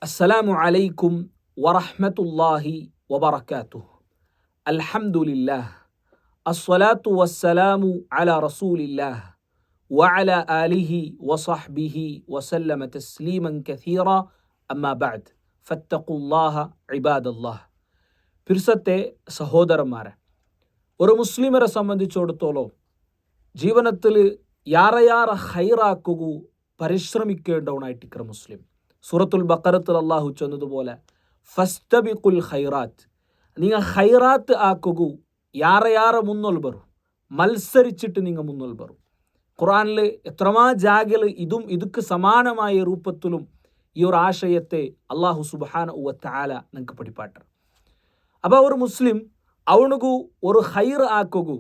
അസ്സലാമു അലൈക്കും വറഹ്മത്തുള്ളാഹി വബറകാതുഹു. അൽഹംദുലില്ലാഹ് അസ്സലാത്തു വസ്സലാമു അലാ റസൂലില്ലാഹ് വഅലാ ആലിഹി വസഹ്ബിഹി വസല്ലമ തസ്ലീമൻ കസീറ. അമ്മാ ബഅദ് ഫത്തഖുല്ലാഹ ഇബാദല്ലാഹ്. പിർസത്തെ സഹോദരന്മാരെ, ഒരു മുസ്ലിമരെ സംബന്ധിച്ചിടത്തോളം ജീവനത്തിൽ യാറ ഹൈറാക്കുകു പരിശ്രമിക്കേണ്ടവനായിട്ടിക്കറ മുസ്ലിം. സൂറത്തുൽ ബഖറത്തിൽ അള്ളാഹു ചെന്നതുപോലെ ഫസ്തബിഖുൽ ഖൈറാത്ത്, നിങ്ങൾ ഹൈറാത്ത് ആക്കുകു യാറ മുന്നോൽ ബറു, മത്സരിച്ചിട്ട് നിങ്ങൾ മുന്നോൽ ബറു. ഖുർആനിൽ എത്രമാ ജാഗിൽ ഇതുക്ക് സമാനമായ രൂപത്തിലും ഈ ഒരു ആശയത്തെ അള്ളാഹു സുബ്ഹാനഹു വ തആല നമുക്ക് പഠിപ്പാട്ടർ. അപ്പോൾ ഒരു മുസ്ലിം ಅವನಿಗೂ ഒരു ഹൈർ ആക്കുകു,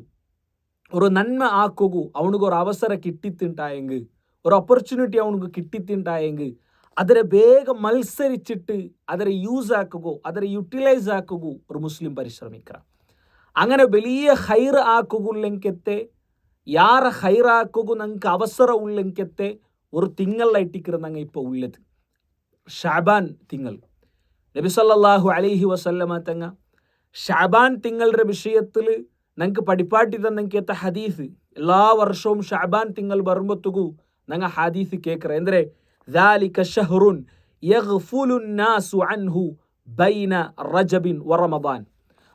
ഒരു നന്മ ആക്കുകു ಅವನಿಗೆ ഒരു അവസര കിട്ടിത്തിണ്ടായെങ്കിൽ, ഒരു ഓപ്പർച്യൂണിറ്റി ಅವನಿಗೆ കിട്ടിത്തിണ്ടായെങ്കിൽ ಅದರ ಬೇಗ മത്സരിച്ചിട്ട് ಅದರ യൂസ് ആക്കുകയോ ಅದರ യൂട്ടിലൈസ് ആക്കുകയോ ഒരു മുസ്ലിം പരിശ്രമിക്കുക. അങ്ങനെ വലിയ ഹൈർ ആക്കുകയുള്ളെങ്കത്തെ യാറ ഹൈർ ആക്കുകു നമുക്ക് അവസരം ഉള്ളെങ്കത്തെ ഒരു തിങ്കളായിട്ടിക്കറ ഞങ്ങൾ ഇപ്പോൾ ഉള്ളത് ഷാബാൻ തിങ്കൾ. നബി സല്ലല്ലാഹു അലൈഹി വസല്ലമ തങ്ങ ഷാബാൻ തിങ്കളുടെ വിഷയത്തിൽ ഞങ്ങൾക്ക് പഠിപ്പാട്ടി തന്നെങ്കത്തെ ഹദീസ് എല്ലാ വർഷവും ഷാബാൻ തിങ്കൾ വരുമ്പോഴത്തേക്കു ഞങ്ങൾ ഹദീസ് കേൾക്കറ. എന്തേ ذلك شهر يغفل الناس عنه بين رجب ورمضان.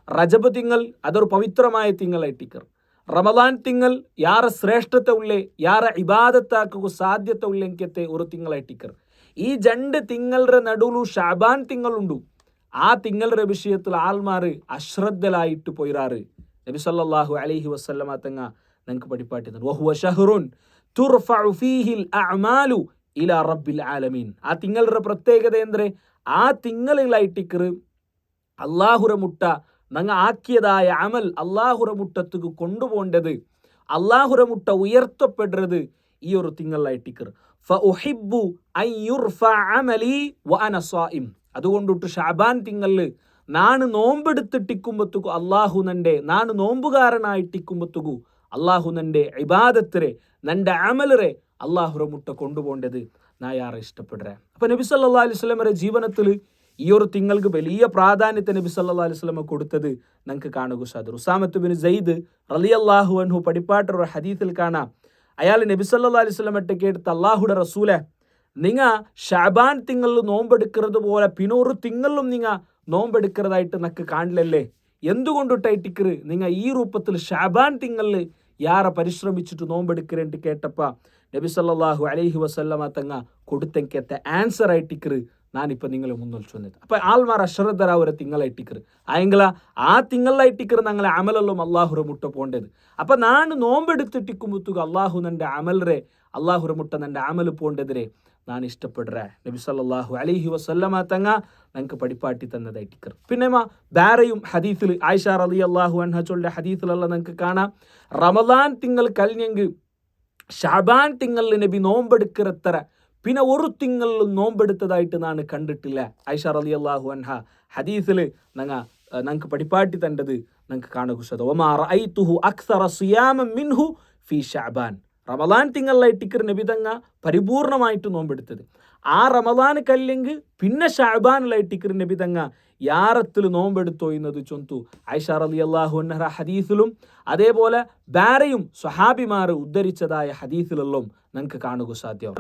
റജബ് തിങ്കൾ അതൊരു പവിത്രമായ തിങ്കളായിട്ടിക്കർ. റമദാൻ തിങ്കൾ യാറെ ശ്രേഷ്ഠത്തെ ഉള്ളേ, യാറെ ഇബാദത്താക്കുക സാധ്യത ഉള്ളെങ്കത്തെ ഒരു തിങ്കളായിട്ടിക്കർ. ഈ രണ്ട് തിങ്കളുടെ നടുവിലു ഷാബാൻ തിങ്കളുണ്ടു. ആ തിങ്കളുടെ വിഷയത്തിൽ ആൾമാർ അശ്രദ്ധലായിട്ട് പോയിറാറ്. നബി സല്ലല്ലാഹു അലൈഹി വസല്ലമ തങ്ങ ഞങ്ങൾക്ക് പഠിപ്പാട്ടി തന്നു, വഹുവ ഷഹ്റുൻ തുർഫഉ ഫീഹിൽ അഅമാലു ഇലാ റബ്ബിൽ ആലമീൻ. ആ തിങ്കളുടെ പ്രത്യേകത എന്തേ? ആ തിങ്കളിലായിട്ടിക്കറ് അള്ളാഹുര മുട്ട ഞങ്ങൾ ആക്കിയതായ അമൽ അള്ളാഹുര മുട്ടത്തുക്ക് കൊണ്ടുപോകേണ്ടത്, അള്ളാഹുര മുട്ട ഉയർത്തപ്പെടുന്നത് ഈ ഒരു തിങ്കളിലായിട്ടിക്കർ. ഫഉഹിബ്ബു അൻ യുർഫഅ അമലി വഅന സ്വായിം. അതുകൊണ്ടിട്ട് ഷാബാൻ തിങ്കളിൽ നാണ് നോമ്പെടുത്തിട്ടിക്കുമ്പത്തുക്കു അള്ളാഹു നൻ്റെ, നാണ് നോമ്പുകാരനായിട്ടിക്കുമ്പത്തുക്കു അള്ളാഹു നൻ്റെ ഇബാദത്തിരെ നൻ്റെ അമലറെ അള്ളാഹുര മുട്ട കൊണ്ടുപോകേണ്ടത് ഞാൻ യാറെ ഇഷ്ടപ്പെടുറേ. അപ്പം നബി സല്ലല്ലാഹു അലൈഹി വസല്ലമയുടെ ജീവനത്തിൽ ഈ ഒരു തിങ്ങൾക്ക് വലിയ പ്രാധാന്യത്തെ നബി സല്ലല്ലാഹു അലൈഹി വസല്ലമ കൊടുത്തത് നമുക്ക് കാണുക സാധിക്കും. ഉസാമത്ത് ബിൻ സെയ്ദ് റളിയല്ലാഹു അൻഹു പഠിപ്പാട്ട ഒരു ഹദീസിൽ കാണാം. അയാൾ നബി സല്ലല്ലാഹു അലൈഹി വസല്ലമയുടെ കേട്ട്, അള്ളാഹുടെ റസൂലെ, നിങ്ങൾ ഷാബാൻ തിങ്കളിൽ നോമ്പെടുക്കുന്നത് പോലെ പിന്നെ ഒരു തിങ്കളിലും നിങ്ങൾ നോമ്പെടുക്കുന്നതായിട്ട് നക്ക് കാണില്ലല്ലേ, എന്തുകൊണ്ടിട്ടായിട്ടിക്കറ് നിങ്ങൾ ഈ രൂപത്തിൽ ഷാബാൻ തിങ്കളിൽ യാറെ പരിശ്രമിച്ചിട്ട് നോമ്പെടുക്കറേണ്ടി കേട്ടപ്പോൾ നബി സല്ലല്ലാഹു അലൈഹി വസല്ലമ തങ്ങ കൊടുത്തെങ്കത്തെ ആൻസർ ആയിട്ടിക്കറ് ഞാനിപ്പോൾ നിങ്ങളെ മുന്നിൽ ചൊന്നത്. അപ്പം ആൾമാർ അശ്രദ്ധരാവരെ തിങ്കളായിട്ടിക്കറ് ആയെങ്കില ആ തിങ്കളായിട്ടിക്കറ് ഞങ്ങളെ അമലെല്ലാം അള്ളാഹുര മുട്ട പോണ്ടത്. അപ്പം ഞാൻ നോമ്പെടുത്തിട്ടിക്കുമ്പത്തുക അള്ളാഹു നൻ്റെ അമലരെ അള്ളാഹുര മുട്ട നൻ്റെ അമല് പോണ്ടതിരെ ഞാൻ ഇഷ്ടപ്പെടുറേ. നബി സല്ലല്ലാഹു അലൈഹി വസല്ലമ തങ്ങ ഞങ്ങൾക്ക് പഠിപ്പാട്ടി തന്നതായിട്ടിക്കറ്. പിന്നെ വേറെയും ഹദീസിൽ ആയിഷ റളിയല്ലാഹു അൻഹ ചൊല്ലിയ ഹദീസിലെല്ലാം ഞങ്ങൾക്ക് കാണാം, റമദാൻ തിങ്കൾ കഴിഞ്ഞെങ്കിൽ ഷാബാൻ തിങ്കളിൽ നബി നോമ്പെടുക്കറത്തര പിന്നെ ഒരു തിങ്കളിലും നോമ്പെടുത്തതായിട്ട് ഞാൻ കണ്ടിട്ടില്ല. ആയിഷ റളിയല്ലാഹു അൻഹ ഹദീസിൽ ഞങ്ങൾക്ക് പഠിപ്പാട്ടി തന്നത് ഞങ്ങൾക്ക് കാണുക സാധിക്കും. വമാ റഅയ്തുഹു അക്സറ സിയാമൻ മിൻഹു ഫീ ഷഅബാൻ. റമദാൻ തിങ്കളിലായിട്ടിക്കർ നബി തങ്ങ പരിപൂർണമായിട്ട് നോമ്പെടുത്തത്. ആ റമദാൻ കല്ലെങ്കിൽ പിന്നെ ഷഅബാനിലായിട്ടിക്കർ നബി തങ്ങ യാറത്തിൽ നോമ്പെടുത്തോ എന്നത് ചൊന്തു ആയിഷ റളിയല്ലാഹു അൻഹ ഹദീസിലും അതേപോലെ വേറെയും സ്വഹാബിമാർ ഉദ്ധരിച്ചതായ ഹദീസിലെല്ലാം ഞങ്ങൾക്ക് കാണുക സാധ്യം.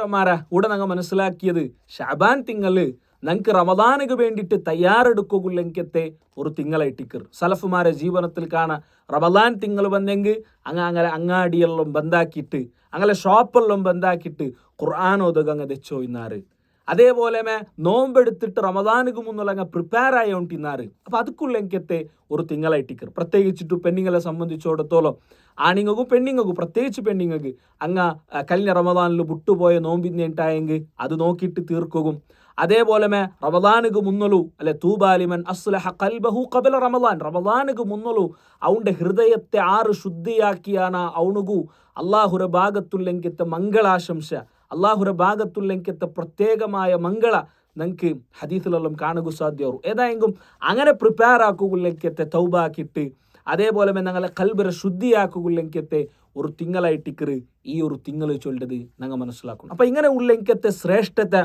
ഇവിടെ ഞങ്ങൾ മനസ്സിലാക്കിയത് ഷഅബാൻ തിങ്കള് ഞങ്ങൾക്ക് റമദാനുക്ക് വേണ്ടിയിട്ട് തയ്യാറെടുക്കുകയെങ്കത്തെ ഒരു തിങ്കളായിട്ടിക്കർ. സലഫുമാരെ ജീവനത്തിൽ കാണാൻ റമദാൻ തിങ്കൾ വന്നെങ്കിൽ അങ്ങനെ അങ്ങാടിയെല്ലാം ബന്ധാക്കിയിട്ട് അങ്ങനെ ഷോപ്പെല്ലാം ബന്ധാക്കിയിട്ട് ഖുർആൻ ഓതുക അങ്ങ് തെച്ചോ ഇന്നാറ്. അതേപോലെ നോമ്പെടുത്തിട്ട് റമദാനുക്ക് മുന്നുള്ള അങ്ങ് പ്രിപ്പയർ ആയോണ്ടിന്നാറ്. അപ്പം അതുക്കുള്ളെങ്കത്തെ ഒരു തിങ്കളായിട്ടിക്കർ. പ്രത്യേകിച്ചിട്ട് പെണ്ണുങ്ങളെ സംബന്ധിച്ചിടത്തോളം ആണിങ്ങൾക്കും പെണ്ണുങ്ങൾക്കും പ്രത്യേകിച്ച് പെണ്ണുങ്ങൾക്ക് അങ്ങ് കഴിഞ്ഞ റമദാനിൽ വിട്ടുപോയ നോമ്പിന്നുണ്ടായെങ്കിൽ അത് നോക്കിയിട്ട് തീർക്കും. അതേപോലെ റമദാനുക്ക് മുന്നലു അല്ലെ തൂബാലിമൻ അസ്ലഹ ഖൽബഹു ഖബല റമദാൻ, റമദാനുക്ക് മുന്നലു അവൻ്റെ ഹൃദയത്തെ ആറ് ശുദ്ധിയാക്കിയാണ് അവനുകു അള്ളാഹുര ഭാഗത്തുള്ളെങ്കത്തെ മംഗളാശംസ, അള്ളാഹുര ഭാഗത്തുള്ളെങ്കത്തെ പ്രത്യേകമായ മംഗള ഞങ്ങൾക്ക് ഹദീസിലെല്ലാം കാണുക സാധ്യവും. ഏതായെങ്കിലും അങ്ങനെ പ്രിപ്പയർ ആക്കുകയെങ്കത്തെ തൗബാക്കിയിട്ട് അതേപോലെ ഞങ്ങളെ കൽബിനെ ശുദ്ധിയാക്കുകയെങ്കത്തെ ഒരു തിങ്കളായിട്ടിക്കറ് ഈ ഒരു തിങ്കൾ ചൊല്ലത് ഞങ്ങൾ മനസ്സിലാക്കണം. അപ്പം ഇങ്ങനെ ഉള്ളെങ്കത്തെ ശ്രേഷ്ഠത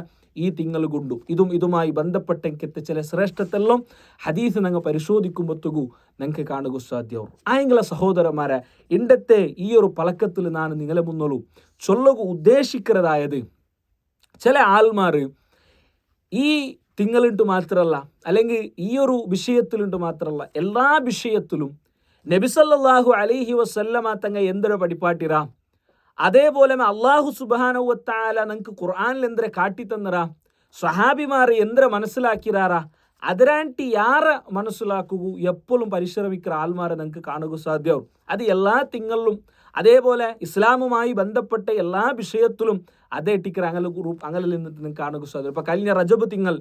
ಈ ತಿಂಗಳುಗುಂಡು ಇದುಮಾಯಿ ಬಂಧಪಟ್ಟಂಕೆತ್ತ ചില ಶ್ರೇಷ್ಠತೆಲ್ಲಂ ಹದೀಸ್ ನಂಗೆ ಪರಿಶೋಧಿക്കുമ്പೊತ್ತಿಗೂ ನಂಗೆ കാണുക സാധ്യവും. ആയെങ്കില സഹോദരന്മാരെ, ഇണ്ടത്തെ ഈ ഒരു പലക്കത്തിൽ ഞാൻ നിങ്ങളെ മുന്നോളൂ ചൊല്ലുക ഉദ്ദേശിക്കുന്നതായത് ചില ആൾമാർ ഈ തിങ്കളുണ്ട് മാത്രമല്ല, അല്ലെങ്കിൽ ഈ ഒരു വിഷയത്തിലുണ്ട് മാത്രമല്ല, എല്ലാ വിഷയത്തിലും നബി സല്ലല്ലാഹു അലൈഹി വസല്ലമ തങ്ങ എന്തൊരു പഠിപ്പാട്ടിരാ, അതേപോലെ അള്ളാഹു സുബ്ഹാനഹു വ തആല നമുക്ക് ഖുർആനിൽ എന്തൊരു കാട്ടിത്തന്നറാ, സ്വഹാബിമാർ എന്തൊരു മനസ്സിലാക്കിരാറാ, അതിരാണ്ടി ಯಾರ മനസ്സിലാക്കുകൂ എപ്പോഴും പരിശ്രമിക്കുന്ന ആൾമാരെ നമുക്ക് കാണുക സാധ്യവും. അത് എല്ലാ തിങ്കളിലും അതേപോലെ ഇസ്ലാമുമായി ബന്ധപ്പെട്ട എല്ലാ വിഷയത്തിലും അതേ ടിക്കർ അങ്ങനെ നിന്നിട്ട് നിങ്ങൾക്ക് കാണുക സാധ്യത. ഇപ്പം കഴിഞ്ഞ റജബ് തിങ്കൾ,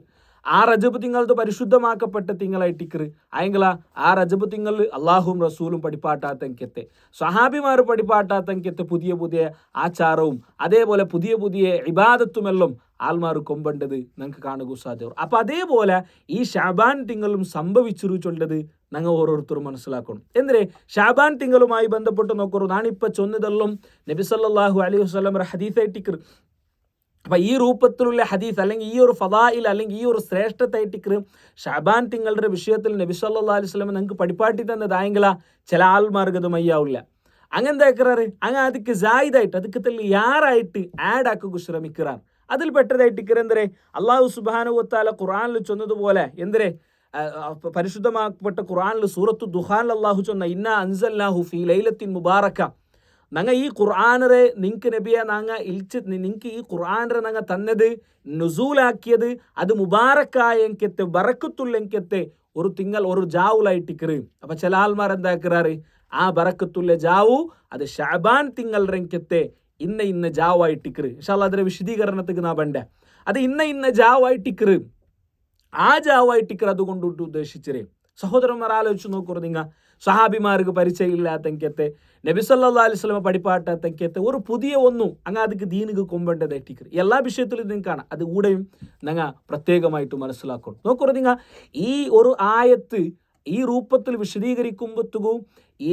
ആ റജബ് തിങ്കളത് പരിശുദ്ധമാക്കപ്പെട്ട തിങ്കളായിട്ടിക്കർ ആയെങ്കിൽ ആ റജബ് തിങ്കളിൽ അള്ളാഹും റസൂലും പഠിപ്പാട്ടാത്തങ്കത്തെ, സ്വഹാബിമാർ പഠിപ്പാട്ടാത്തങ്കത്തെ പുതിയ പുതിയ ആചാരവും അതേപോലെ പുതിയ പുതിയ ഇബാദത്തുമെല്ലാം ആൾമാർ കൊമ്പണ്ടത് നിങ്ങൾക്ക് കാണുക സാധ്യവും. അപ്പം അതേപോലെ ഈ ഷാബാൻ തിങ്കളും സംഭവിച്ചിരു ചൊല്ലത് ഞങ്ങൾ ഓരോരുത്തരും മനസ്സിലാക്കണം. എന്തിനെ ഷാബാൻ തിങ്കളുമായി ബന്ധപ്പെട്ട് നോക്കൂ, നാണിപ്പോൾ ചൊന്നതെല്ലാം നബി സല്ലല്ലാഹു അലൈഹി വസല്ലം ഹദീസായിട്ടിക്കർ. അപ്പം ഈ രൂപത്തിലുള്ള ഹദീസ് അല്ലെങ്കിൽ ഈ ഒരു ഫദായിൽ അല്ലെങ്കിൽ ഈ ഒരു ശ്രേഷ്ഠത്തായിട്ടിക്കർ ഷാബാൻ തിങ്കളുടെ വിഷയത്തിൽ നബി സല്ലല്ലാഹു അലൈഹി വസല്ലം നിങ്ങൾക്ക് പഠിപ്പാട്ടി തന്നതായെങ്കിലാ ചില ആൾമാർക്ക് അത് മയ്യാവില്ല. അങ്ങനെന്താ ആക്കാറ്, അങ്ങനെ അതിക്ക് ജായിദായിട്ട് അതിക്ക് തല്ലി യാറായിട്ട് ആഡ് ആക്കുക ശ്രമിക്കാറ്. അതിൽ പെട്ടതായിട്ടിക്കർ എന്തരെ അള്ളാഹു സുബ്ഹാനഹു വ തആല ഖുർആനിൽ ചൊന്നതുപോലെ എന്തരെ പരിശുദ്ധമാക്കപ്പെട്ട ഖുർആനിൽ സൂറത്തു ദുഹാൻ അള്ളാഹു ചൊന്ന ഇന്നാ അൻസൽനാഹു ഫീ ലൈലത്തിൻ മുബാറക, ഞങ്ങൾ ഈ ഖുർആനറെ നിങ്ങൾക്ക് നബിയെ നിങ്ങൾക്ക് ഈ ഖുർആനറെ ഞങ്ങൾ തന്നത് നുസൂലാക്കിയത് അത് മുബാറക്കായെങ്കത്തെ ബറക്കത്തുള്ളെങ്കത്തെ ഒരു തിങ്കൾ ഒരു ജാവുലായിട്ടിക്കറ്. അപ്പം ചില ആൾമാർ എന്താക്കാറ്, ആ ബറക്കത്തുള്ള ജാവു അത് ഷാബാൻ തിങ്കളെങ്കത്തെ ഇന്ന ജാവായിട്ടിക്കറ്. ഇൻഷാ അല്ലാഹ് അതിന്റെ വിശദീകരണത്തിക്ക് നാ ബണ്ട. അത് ഇന്ന ജാവായിട്ടിക്കറ്, ആ ജാവായിട്ടിക്കറ് അതുകൊണ്ടിട്ട് ഉദ്ദേശിച്ചേ. സഹോദരന്മാർ ആലോചിച്ച് നോക്കൂ, നിങ്ങൾ സഹാബിമാർക്ക് പരിചയമില്ലാത്തങ്കത്തെ നബി സല്ലല്ലാഹു അലൈഹി വസല്ലം പഠിപ്പാട്ടാത്തങ്കത്തെ ഒരു പുതിയ ഒന്നും അങ്ങ് അതിക്ക് ദീനിക്ക് കൊമ്പേണ്ടതായിട്ടിക്കറ്. എല്ലാ വിഷയത്തിലും നിങ്ങൾക്കാണ് അത് കൂടെയും ഞങ്ങൾ പ്രത്യേകമായിട്ട് മനസ്സിലാക്കണം. നോക്കൂ, നിങ്ങൾ ഈ ഒരു ആയത്ത് ഈ രൂപത്തിൽ വിശദീകരിക്കുമ്പോഴത്തേക്കും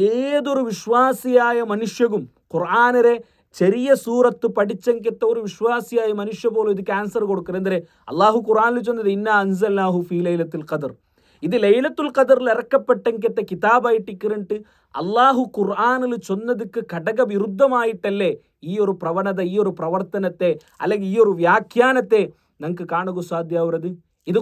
ഏതൊരു വിശ്വാസിയായ മനുഷ്യകും ഖുർആനരെ ചെറിയ സൂറത്ത് പഠിച്ചെങ്കത്തെ ഒരു വിശ്വാസിയായ മനുഷ്യ പോലും ഇത് ക്യാൻസർ കൊടുക്കുന്നത്. എന്തരെ അള്ളാഹു ഖുർആനിൽ ചൊന്നത് ഇന്നാ അൻസൽനാഹു ഫീ ലൈലത്തുൽ ഖദർ, ഇത് ലൈലത്തുൽ ഖദറിൽ ഇറക്കപ്പെട്ടെങ്കത്തെ കിതാബായിട്ടിക്കറിട്ട് അള്ളാഹു ഖുർആനിൽ ചൊന്നതിക്ക് ഘടകവിരുദ്ധമായിട്ടല്ലേ ഈ ഒരു പ്രവണത, ഈ ഒരു പ്രവർത്തനത്തെ അല്ലെങ്കിൽ ഈ ഒരു വ്യാഖ്യാനത്തെ നമുക്ക് കാണുക സാധ്യമാവുന്നത്. ഇത്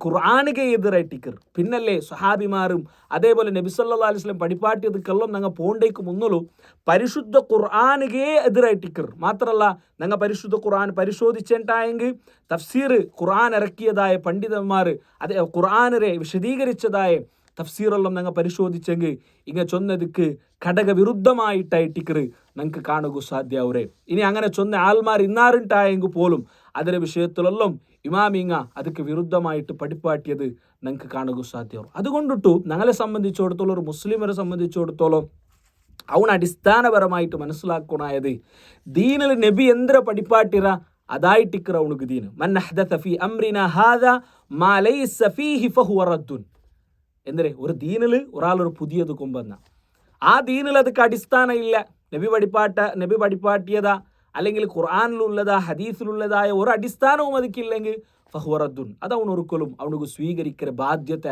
ഖുർആനിಗೆ എതിരായിട്ടിക്കർ. പിന്നല്ലേ സ്വഹാബിമാരും അതേപോലെ നബി സല്ലല്ലാഹു അലൈഹി വസല്ലം പഠിപ്പാട്ടിയതുക്കെല്ലാം ഞങ്ങൾ പോണ്ടേക്ക് മുന്നോളൂ പരിശുദ്ധ ഖുർആനിಗೆ എതിരായിട്ടിക്കർ. മാത്രമല്ല ഞങ്ങൾ പരിശുദ്ധ ഖുർആൻ പരിശോധിച്ചിട്ടായെങ്കിൽ തഫ്സീർ ഖുർആൻ ഇറക്കിയതായ പണ്ഡിതന്മാർ അതേ ഖുർആനരെ വിശദീകരിച്ചതായ തഫ്സീറെല്ലാം ഞങ്ങൾ പരിശോധിച്ചെങ്കിൽ ഇങ്ങനെ ചൊന്നതിക്ക് ഘടകവിരുദ്ധമായിട്ടായിട്ടിക്കർ ഞങ്ങൾക്ക് കാണുക സാധ്യമാവരെ. ഇനി അങ്ങനെ ചൊന്ന ആൾമാർ ഇന്നാറുണ്ടായെങ്കിൽ പോലും അതിൻ്റെ വിഷയത്തിലെല്ലാം ഇമാമിങ്ങ ಅದಕ್ಕೆ വിരുദ്ധമായിട്ട് പഠിപ്പാട്ടിയത് ഞങ്ങൾക്ക് കാണുക സാധ്യമാവും. അതുകൊണ്ടിട്ടു ഞങ്ങളെ സംബന്ധിച്ചിടത്തോളം ഒരു മുസ്ലിമരെ സംബന്ധിച്ചിടത്തോളം അവൻ അടിസ്ഥാനപരമായിട്ട് മനസ്സിലാക്കണായത് ദീനിൽ നബി എന്തിര പഠിപ്പാട്ടിറ അതായിട്ടിക്കറ അവനുക്ക് ദീന്. മൻ അഹ്ദത ഫീ അംറിനാ ഹാദാ മാ ലൈസ ഫീഹി ഫഹുവ റദ്ദുൻ. എന്തരെ ഒരു ദീനിൽ ഒരാളൊരു പുതിയത് കൊണ്ടുവന്ന ആ ദീനിൽ ಅದಕ್ಕೆ അടിസ്ഥാനം ഇല്ല, നബി പഠിപ്പാട്ടിയതാ അല്ലെങ്കിൽ ഖുർആനിലുള്ളതാ ഹദീസിലുള്ളതായ ഒരു അടിസ്ഥാനവും അതിക്കില്ലെങ്കിൽ ഫഹുവ റദ്ദുൻ, അത് അവനൊരിക്കലും അവനുക്ക് സ്വീകരിക്കുന്ന ബാധ്യത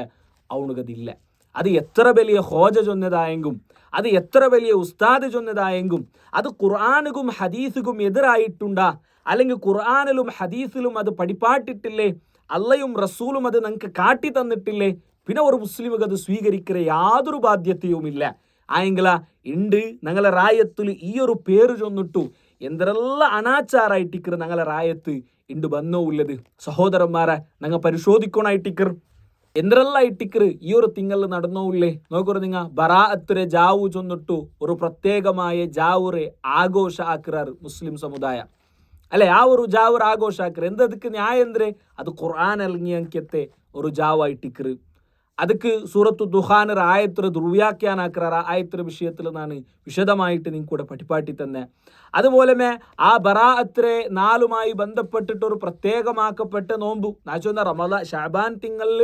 അവനുക്കതില്ല. അത് എത്ര വലിയ ഹോജ ചൊന്നതായെങ്കും അത് എത്ര വലിയ ഉസ്താദ് ചൊന്നതായെങ്കും അത് ഖുർആനുക്കും ഹദീസുക്കും എതിരായിട്ടുണ്ടാ അല്ലെങ്കിൽ ഖുർആനിലും ഹദീസിലും അത് പഠിപ്പാട്ടിട്ടില്ലേ, അള്ളയും റസൂലും അത് നിങ്ങൾക്ക് കാട്ടി തന്നിട്ടില്ലേ, പിന്നെ ഒരു മുസ്ലിമുക്ക് അത് സ്വീകരിക്കുന്ന യാതൊരു ബാധ്യതയുമില്ല. ആയെങ്കില ഉണ്ട് ഞങ്ങളെ റായത്തിൽ ഈ ഒരു പേര് ചൊന്നിട്ടു എന്തെല്ലാം അനാചാരായിട്ടിക്കർ ഞങ്ങളെ റായത്ത് ഉണ്ട് ബന്നോ ഉള്ളത്. സഹോദരന്മാരെ ഞങ്ങൾ പരിശോധിക്കണായിട്ടിക്കർ എന്തെല്ലാം ഇട്ടിക്കർ ഈ ഒരു തിങ്കളിൽ നടന്നോ ഇല്ലേ. നോക്കൂ നിങ്ങൾ ബറാഅത്തിരെ ജാവു ചൊന്നിട്ടു ഒരു പ്രത്യേകമായ ജാവുറെ ആഘോഷ ആക്കിറാറ് മുസ്ലിം സമുദായ അല്ലെ. ആ ഒരു ജാവുർ ആഘോഷ ആക്കിറ് എന്തದಕ್ಕೆ ന്യായം എന്തിരെ അത് ഖുർആൻ അലങ്ങിയത്തെ ഒരു ജാവായിട്ടിക്കർ. ಅದಕ್ಕೆ സൂറത്തു ദുഹാനർ ആയത്ര ദുർവ്യാഖ്യാനാക്കിറാർ. ആയത്ര വിഷയത്തിൽ ನಾನು വിശദമായിട്ട് നിങ്ങൾക്ക് കൂടെ പഠിപ്പാട്ടി തന്നെ. അതുപോലെ ആ ബറാഅത്തിരെ നാളുമായി ബന്ധപ്പെട്ടിട്ടൊരു പ്രത്യേകമാക്കപ്പെട്ട നോമ്പ് നാച്ചൊന്ന റമദാൻ ഷാബാൻ തിങ്കളിൽ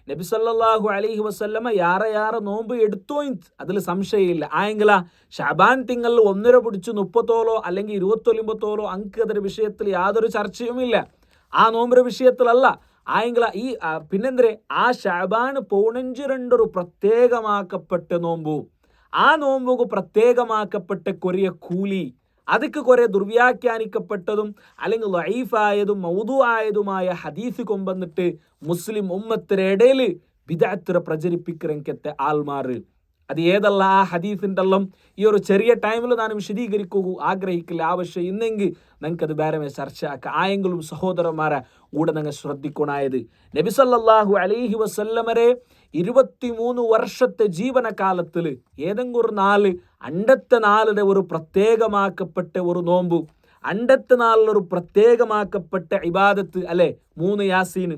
നബി സല്ലല്ലാഹു അലൈഹി വസല്ലമ ಯಾರ നോമ്പ് എടുത്തോ അതിൽ സംശയമില്ല. ആയെങ്കില ഷാബാൻ തിങ്കളിൽ 1.5 പിടിച്ച് 30 അല്ലെങ്കിൽ 29 അങ്ക് അതിന്റെ വിഷയത്തിൽ യാതൊരു ചർച്ചയുമില്ല. ആ നോമ്പിന്റെ വിഷയത്തിലല്ല ആയെങ്കിൽ ഈ പിന്നെന്തരെ ആ ഷഅബാന് 12 പ്രത്യേകമാക്കപ്പെട്ട നോമ്പു, ആ നോമ്പുക്ക് പ്രത്യേകമാക്കപ്പെട്ട കൊറിയ കൂലി, അതൊക്കെ കുറെ ദുർവ്യാഖ്യാനിക്കപ്പെട്ടതും അല്ലെങ്കിൽ ലഈഫായതും മൗദൂആയതുമായ ഹദീസ് കൊണ്ടുവന്നിട്ട് മുസ്ലിം ഉമ്മത്തിൻ്റെ ഇടയിൽ ബിദ്അത്ത് പ്രചരിപ്പിക്കരങ്കത്തെ ആൾമാർ. അത് ഏതല്ല ആ ഹദീസിൻ്റെല്ലാം ഈ ഒരു ചെറിയ ടൈമിൽ ഞാൻ വിശദീകരിക്കൂ ആഗ്രഹിക്കില്ല. ആവശ്യം ഇന്നെങ്കിൽ ഞങ്ങൾക്കത് വേറെ ചർച്ച ആക്കാം. ആയെങ്കിലും സഹോദരന്മാരെ കൂടെ ഞങ്ങൾ ശ്രദ്ധിക്കണായത്, നബി സല്ലല്ലാഹു അലൈഹി വസല്ലമരെ 23 വർഷത്തെ ജീവനകാലത്തിൽ ഏതെങ്കിലും ഒരു നാല് അണ്ടത്തെ നാളുടെ ഒരു പ്രത്യേകമാക്കപ്പെട്ട ഒരു നോമ്പ്, അണ്ടത്തെ നാളിലൊരു പ്രത്യേകമാക്കപ്പെട്ട ഇബാദത്ത് അല്ലെ 3 യാസീൻ.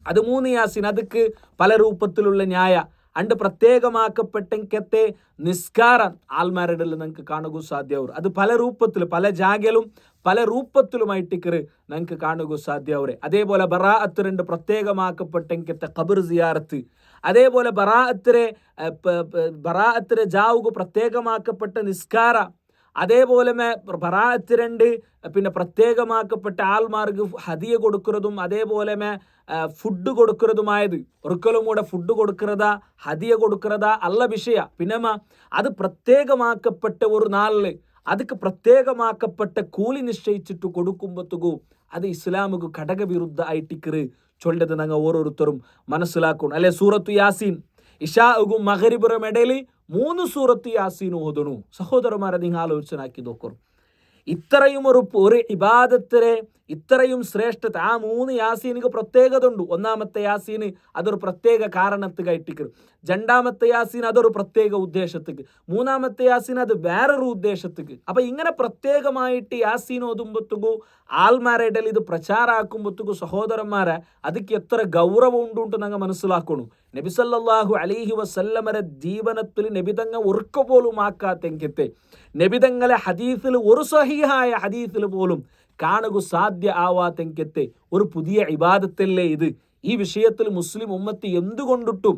അത് 3 യാസീൻ അതൊക്കെ പല രൂപത്തിലുള്ള ന്യായ അണ്ട് പ്രത്യേകമാക്കപ്പെട്ടെങ്കത്തെ നിസ്കാരം ആൽമാരുടെ നിങ്ങൾക്ക് കാണുക സാധ്യവർ. അത് പല രൂപത്തിൽ പല ജാഗലും പല രൂപത്തിലുമായിട്ടിക്കറ് നിങ്ങൾക്ക് കാണുക സാധ്യവരെ. അതേപോലെ ബറാഅത്ത് 2 പ്രത്യേകമാക്കപ്പെട്ടെങ്കത്തെ ഖബർ സിയാറത്ത്, അതേപോലെ ബറാഅത്തിരെ ജാവുക പ്രത്യേകമാക്കപ്പെട്ട നിസ്കാര, അതേപോലെ ബറാഅത്ത് 2 പിന്നെ പ്രത്യേകമാക്കപ്പെട്ട ആൾമാർക്ക് ഹദിയ കൊടുക്കുന്നതും അതേപോലെ ഫുഡ് കൊടുക്കുന്നതുമായത്. ഒരിക്കലും കൂടെ ഫുഡ് കൊടുക്കുന്നതാ ഹദിയ കൊടുക്കുന്നതാ അല്ല വിഷയ. പിന്നെ അത് പ്രത്യേകമാക്കപ്പെട്ട ഒരു നാളില് ಅದಕ್ಕೆ ಪ್ರತ್ಯೇಕಮಾಕപ്പെട്ട ಕೂಲಿ ನಿಶ್ಚಯಿಸಿಟ್ಟು കൊടുക്കുമ്പോഴത്തേക്കും അത് ഇസ്ലാമുക്ക് ഘടകവിരുദ്ധ ആയിട്ടിക്കറ് ചൊല്ലത് ഞങ്ങൾ ഓരോരുത്തരും മനസ്സിലാക്കണം. അല്ലെ സൂറത്തു യാസീൻ ഇഷാഉം മഗ്രിബിനും ഇടയിൽ 3 സൂറത്ത് യാസീൻ ഓതണു. സഹോദരന്മാരെ നിങ്ങൾ ആലോചനാക്കി നോക്കണം. ഇത്രയും ഒരു ഇബാദത്തിനെ ഇത്രയും ശ്രേഷ്ഠത ആ 3 യാസീനിക്ക് പ്രത്യേകത ഉണ്ട്. ഒന്നാമത്തെ യാസീന് അതൊരു പ്രത്യേക കാരണത്തിക്കായിട്ടിക്കറ്, രണ്ടാമത്തെ യാസീൻ അതൊരു പ്രത്യേക ഉദ്ദേശത്തിക്ക്, മൂന്നാമത്തെ യാസീൻ അത് വേറൊരു ഉദ്ദേശത്തിക്ക്. അപ്പൊ ഇങ്ങനെ പ്രത്യേകമായിട്ട് യാസീൻ ഓതുമ്പോഴത്തേക്കും ആൾമാരുടെ ഇടയിൽ ഇത് പ്രചാരാക്കുമ്പോഴത്തേക്കും സഹോദരന്മാരെ അതിക്ക് എത്ര ഗൗരവം ഉണ്ടുണ്ട് ഞങ്ങൾ മനസ്സിലാക്കണം. നബി സല്ലല്ലാഹു അലൈഹി വസല്ലമരെ ജീവനത്തിൽ നബിതങ്ങ ഒറുക്ക പോലും ആക്കാത്തെങ്കത്തെ, നബിതങ്ങളെ ഹദീസിൽ ഒരു സഹീഹായ ഹദീസിൽ പോലും കാണുക സാധ്യ ആവാത്തെങ്കത്തെ ഒരു പുതിയ ഇബാദത്തല്ലേ ഇത്. ഈ വിഷയത്തിൽ മുസ്ലിം ഉമ്മത്ത് എന്തുകൊണ്ടിട്ടും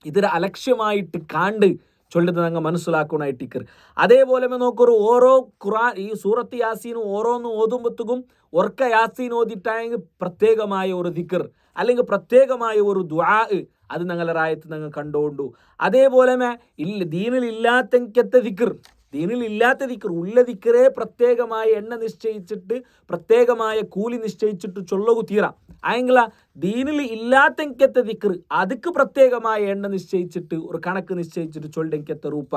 ഇതിനെ അലക്ഷ്യമായിട്ട് കാണ്ട് ചൊല്ലത് ഞങ്ങൾ മനസ്സിലാക്കണായിട്ടിക്കർ. അതേപോലെ നോക്കൊരു ഓരോ ഖുർആൻ ഈ സൂറത്ത് യാസീനും ഓരോന്നും ഓതുമ്പോഴത്തേക്കും ഒർക്ക യാസീൻ ഓതിട്ടായെങ്കിൽ പ്രത്യേകമായ ഒരു ദിക്ർ അല്ലെങ്കിൽ പ്രത്യേകമായ ഒരു ദുആ അത് ഞങ്ങളുടെ റായത്ത് ഞങ്ങൾ കണ്ടുകൊണ്ടു. അതേപോലെ ദീനിലില്ലാത്ത ദിക്ർ, ദീനിലില്ലാത്ത ദിക്ർ ഉള്ള ദിക്റേ പ്രത്യേകമായ എണ്ണ നിശ്ചയിച്ചിട്ട് പ്രത്യേകമായ കൂലി നിശ്ചയിച്ചിട്ട് ചൊല്ലകു തീരാം. ആയെങ്കില ദീനിൽ ഇല്ലാത്ത ദിക്ർ അതിക്ക് പ്രത്യേകമായ എണ്ണ നിശ്ചയിച്ചിട്ട് ഒരു കണക്ക് നിശ്ചയിച്ചിട്ട് ചൊല്ലെങ്കത്തെ രൂപ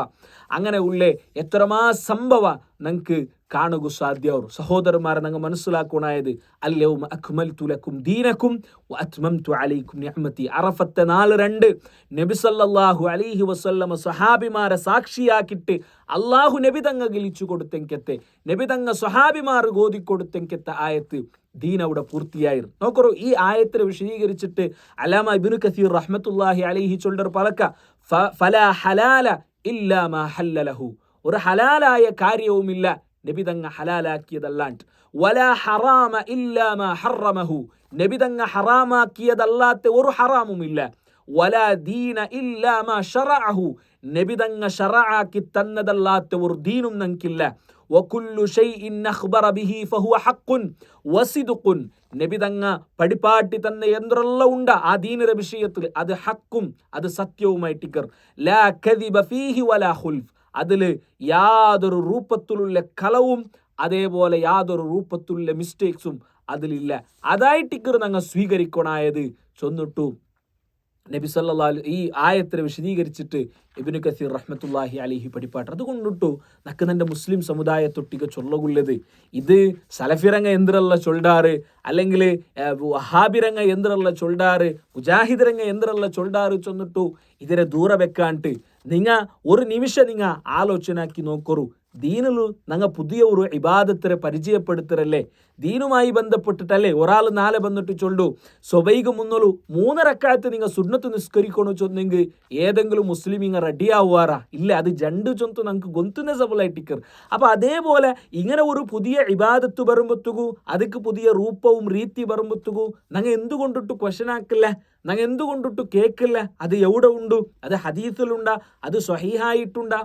അങ്ങനെ ഉള്ളേ എത്രമാ സംഭവ ഞങ്ങൾക്ക് കാണുക സാധ്യവർ. സഹോദരന്മാരെ ഞങ്ങൾ മനസ്സിലാക്കണായത് അൽയൗമ അക്മൽതു ലക്കും ദീനക്കും വഅത്മംതു അലൈക്കും നിഅമതി. അറഫത്തെ 4:2 നബി സല്ലല്ലാഹു അലൈഹി വസല്ലമ സഹാബിമാരെ സാക്ഷിയാക്കിയിട്ട് അള്ളാഹു നബി തങ്ങ ഗലിച്ചു കൊടുത്തെങ്കത്തെ, നബി തങ്ങ സഹാബിമാർ ഓതിക്കൊടുത്തെങ്കത്തെ ആയത്ത് ദീൻ അവിടെ പൂർത്തിയായിരുന്നു. നോക്കറു ഈ ആയത്തിനെ വിശദീകരിച്ചിട്ട് അല്ലാമ ഇബ്നു കസീർ റഹ്മത്തുള്ളാഹി അലൈഹി ചൊല്ലർ പലക്ക ഫലാ ഹലാല ഇല്ലാ മാ ഹല്ലലഹു, ഒരു ഹലാലായ കാര്യവുമില്ല നബി തങ്ങ ഹലാലാക്കിയതല്ലാണ്ട്, വലാ ഹറാമ ഇല്ലാ മാ ഹറമഹു, നബി തങ്ങ ഹറാമാക്കിയതല്ലാത്ത ഒരു ഹറാമുമില്ല, വലാ ദീന ഇല്ലാ മാ ശറഅഹു, നബി തങ്ങ ശറഅാക്കി തന്നതല്ലാത്ത ഒരു ദീനും ഞങ്ങൾക്കില്ല. വകുല്ലു ഷൈഇൻ അഖ്ബറ ബിഹി ഫഹുവ ഹഖ്ഖുൻ വസിദ്ഖുൻ, നബി തങ്ങ പടിപ്പാട്ടി തന്നെ എന്തെല്ലാം ഉണ്ട് ആ ദീനിന്റെ വിഷയത്തിൽ അത് ഹക്കും അത് സത്യവുമായിട്ടിക്കർ. ലാ കദിബ ഫീഹി വലാ ഖുൽഫ്, അതിൽ യാതൊരു രൂപത്തിലുള്ള കളവും അതേപോലെ യാതൊരു രൂപത്തിലുള്ള മിസ്റ്റേക്സും അതിലില്ല. അതായിട്ടിക്കർ ഞങ്ങൾ സ്വീകരിക്കണായത് ചൊന്നിട്ടു നബി സല്ലല്ലാഹു ഈ ആയത്തിനെ വിശദീകരിച്ചിട്ട് ഇബ്നു കസീർ റഹ്മത്തുള്ളാഹി അലൈഹി പഠിപ്പാട്ട്. അതുകൊണ്ടിട്ടു നക്ക് എൻ്റെ മുസ്ലിം സമുദായത്തൊട്ടിക ചൊല്ലകുള്ളത് ഇത് സലഫിരങ്ങ എന്തിരല്ല ചൊല്ലാറ്, അല്ലെങ്കിൽ വഹാബിരങ്ങ എന്തിരല്ല ചൊല്ലാറ്, മുജാഹിദിരങ്ങ എന്തിരല്ല ചൊല്ലാറ് ചൊന്നിട്ടു ഇതിനെ ദൂര വെക്കാണ്ട് നിങ്ങ ഒരു നിമിഷം നിങ്ങ ആലോചനാക്കി നോക്കൊരു. ദീനിൽ ഞങ്ങൾ പുതിയ ഒരു ഇബാദത്തിനെ പരിചയപ്പെടുത്തരല്ലേ, ദീനുമായി ബന്ധപ്പെട്ടിട്ടല്ലേ. ഒരാൾ നാളെ വന്നിട്ട് ചൊല്ലു സ്വബൈക്ക് മുന്നോളൂ 3 റക്അത്ത് നിങ്ങൾ സുന്നത്ത് നിസ്കരിക്കണു ചൊന്നെങ്കിൽ ഏതെങ്കിലും മുസ്ലിം ഇങ്ങനെ റെഡിയാവാറാ? ഇല്ല, അത് ജണ്ട് ചൊന്തു ഞങ്ങൾക്ക് ഗൊന്തുന്ന സബലായിട്ടിക്കർ. അപ്പം അതേപോലെ ഇങ്ങനെ ഒരു പുതിയ ഇബാദത്ത് വരുമ്പോഴത്തേക്കു അതിക്ക് പുതിയ രൂപവും രീതി വരുമ്പോഴത്തേക്കു ഞങ്ങൾ എന്തുകൊണ്ടിട്ട് ക്വസ്റ്റൻ ആക്കില്ല, ഞങ്ങൾ എന്തുകൊണ്ടിട്ട് കേൾക്കില്ല? അത് എവിടെ ഉണ്ട്? അത് ഹദീസിലുണ്ടാ? അത് സ്വഹീഹായിട്ടുണ്ടാ?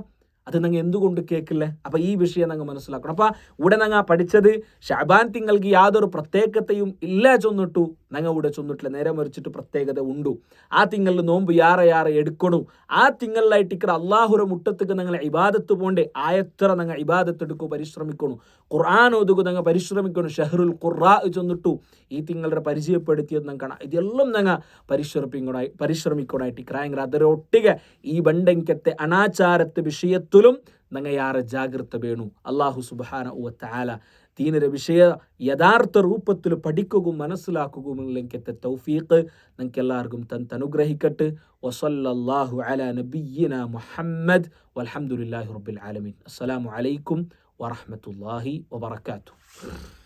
അത് നിങ്ങൾ എന്തുകൊണ്ട് കേൾക്കില്ലേ? അപ്പോൾ ഈ വിഷയം നിങ്ങൾ മനസ്സിലാക്കണം. അപ്പോൾ ഇവിടെ ഞങ്ങൾ പഠിച്ചത് ഷഅബാൻ തിങ്ങൾക്ക് യാതൊരു പ്രത്യേകതയും ഇല്ല ചൊന്നിട്ടു ഞങ്ങൾ ഇവിടെ ചൊന്നിട്ടില്ല. നേരെ മറിച്ചിട്ട് പ്രത്യേകത ഉണ്ട്. ആ തിങ്ങളിൽ നോമ്പ് യാറെ എടുക്കണു. ആ തിങ്ങളിലായിട്ട് ഇക്കറ അള്ളാഹുര മുട്ടത്തേക്ക് നിങ്ങൾ ഇബാദത്ത് പോണ്ടേ. ആയത്ര നിങ്ങൾ ഇബാദത്ത് എടുക്കൂ, പരിശ്രമിക്കണു. ഖുർആൻ ഒതുക്കു നിങ്ങൾ പരിശ്രമിക്കണം. ഷഹറുൽ ഖുർആ ചൊന്നിട്ടു ഈ തിങ്ങളുടെ പരിചയപ്പെടുത്തിയത് നിങ്ങൾ കാണാം. ഇതെല്ലാം നിങ്ങൾ പരിശ്രമിക്കണായിട്ട് ഇക്രായങ്ങൾ ಅದರೊಟ್ಟಿಗೆ ಈ ಬಂಡೆಂಕೆತ್ತೆ ಅನಾಚಾರത്തെ ವಿಷಯത്തിലും നിങ്ങൾ യാറെ ജാഗ്രത വേണു. അല്ലാഹു സുബ്ഹാനഹു വ തആല ദീനിന്റെ വിഷയ യഥാർത്ഥ രൂപത്തിൽ പഠിക്കുകയും മനസ്സിലാക്കുകയും ലെങ്കത്തെ തൗഫീഖ് നിങ്ങൾക്ക് എല്ലാവർക്കും അനുഗ്രഹിക്കട്ടെ. വസല്ലല്ലാഹു അലാ നബിയ്യിന മുഹമ്മദ് വൽഹംദുലില്ലാഹി റബ്ബിൽ ആലമീൻ. അസ്സലാമു അലൈക്കും വറഹ്മത്തുള്ളാഹി വബറകാതുഹു.